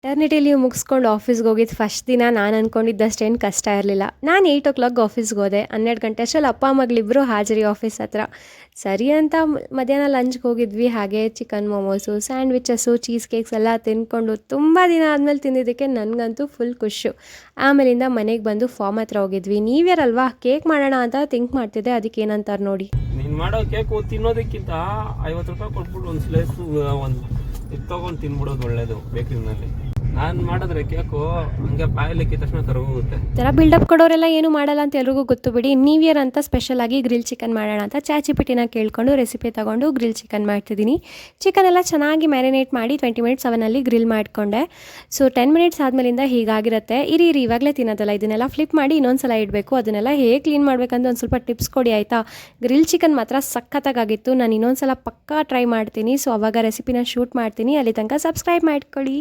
Maternity leave ಮುಗಿಸ್ಕೊಂಡು ಆಫೀಸ್ಗೆ ಹೋಗಿದ್ದು ಫಸ್ಟ್ ದಿನ ನಾನು ಅಂದ್ಕೊಂಡಿದ್ದಷ್ಟೇನು ಕಷ್ಟ ಇರಲಿಲ್ಲ. ನಾನು 8 ಆಫೀಸ್ಗೆ ಹೋದೆ. 12 ಗಂಟೆ ಅಷ್ಟರಲ್ಲಿ ಅಪ್ಪ ಮಗಳಿಬ್ಬರು ಹಾಜರಿ ಆಫೀಸ್ ಹತ್ರ. ಸರಿ ಅಂತ ಮಧ್ಯಾಹ್ನ ಲಂಚ್ಗೆ ಹೋಗಿದ್ವಿ. ಹಾಗೆ ಚಿಕನ್ ಮೋಮೋಸು, ಸ್ಯಾಂಡ್ವಿಚಸ್ಸು, ಚೀಸ್ ಕೇಕ್ಸ್ ಎಲ್ಲ ತಿಂದ್ಕೊಂಡು ತುಂಬ ದಿನ ಆದಮೇಲೆ ತಿಂದಿದ್ದಕ್ಕೆ ನನಗಂತೂ ಫುಲ್ ಖುಷು. ಆಮೇಲಿಂದ ಮನೆಗೆ ಬಂದು ಫಾರ್ಮ್ ಹತ್ರ ಹೋಗಿದ್ವಿ. ನೀವ್ಯಾರಲ್ವಾ ಕೇಕ್ ಮಾಡೋಣ ಅಂತ ಥಿಂಕ್ ಮಾಡ್ತಿದ್ದೆ, ಅದಕ್ಕೆ ಏನಂತಾರೆ ನೋಡಿ. ನೀನು ಮಾಡೋ ಕೇಕು ತಿನ್ನೋದಕ್ಕಿಂತ 50 ರೂಪಾಯಿ ಕೊಟ್ಬಿಟ್ಟು ಒಂದು ಸ್ಲೇಸು ಒಂದು ಇದು ತೊಗೊಂಡು ತಿನ್ಬಿಡೋದು ಒಳ್ಳೇದು ಬೇಕ್ರಿನಲ್ಲಿ. ನಾನು ಮಾಡಿದ್ರೆ ಕೇಕು ಹಂಗೆ ಬಾಯಲಿಕ್ಕೆ ತಕ್ಷಣ ಕರಗೋಗುತ್ತೆ. ಥರ ಬಿಲ್ಡಪ್ ಕೊಡೋರೆಲ್ಲ ಏನು ಮಾಡಲ್ಲ ಅಂತ ಎಲ್ರಿಗೂ ಗೊತ್ತು ಬಿಡಿ. ನ್ಯೂ ಇಯರ್ ಅಂತ ಸ್ಪೆಷಲಾಗಿ ಗ್ರಿಲ್ ಚಿಕನ್ ಮಾಡೋಣ ಅಂತ ಚಾಚಿಪಿಟಿನ ಕೇಳ್ಕೊಂಡು ರೆಸಿಪಿ ತೊಗೊಂಡು ಗ್ರಿಲ್ ಚಿಕನ್ ಮಾಡ್ತಿದ್ದೀನಿ. ಚಿಕನ್ ಎಲ್ಲ ಚೆನ್ನಾಗಿ ಮ್ಯಾರಿನೇಟ್ ಮಾಡಿ 20 ಮಿನಿಟ್ಸ್ ಅವನಲ್ಲಿ ಗ್ರಿಲ್ ಮಾಡಿಕೊಂಡೆ. ಸೊ 10 ಮಿನಿಟ್ಸ್ ಆದಮೇಲಿಂದ ಹೀಗಾಗಿರುತ್ತೆ. ಇರಿ ಇವಾಗಲೇ ತಿನ್ನೋದಲ್ಲ, ಇದನ್ನೆಲ್ಲ ಫ್ಲಿಪ್ ಮಾಡಿ ಇನ್ನೊಂದ್ಸಲ ಇಡಬೇಕು. ಅದನ್ನೆಲ್ಲ ಹೇಗೆ ಕ್ಲೀನ್ ಮಾಡಬೇಕಂತ ಒಂದು ಸ್ವಲ್ಪ ಟಿಪ್ಸ್ ಕೊಡಿ ಆಯಿತಾ. ಗ್ರಿಲ್ ಚಿಕನ್ ಮಾತ್ರ ಸಖತ್ತಾಗಿತ್ತು. ನಾನು ಇನ್ನೊಂದ್ಸಲ ಪಕ್ಕಾ ಟ್ರೈ ಮಾಡ್ತೀನಿ. ಸೊ ಅವಾಗ ರೆಸಿಪಿನ ಶೂಟ್ ಮಾಡ್ತೀನಿ. ಅಲ್ಲಿ ತನಕ ಸಬ್ಸ್ಕ್ರೈಬ್ ಮಾಡ್ಕೊಳ್ಳಿ.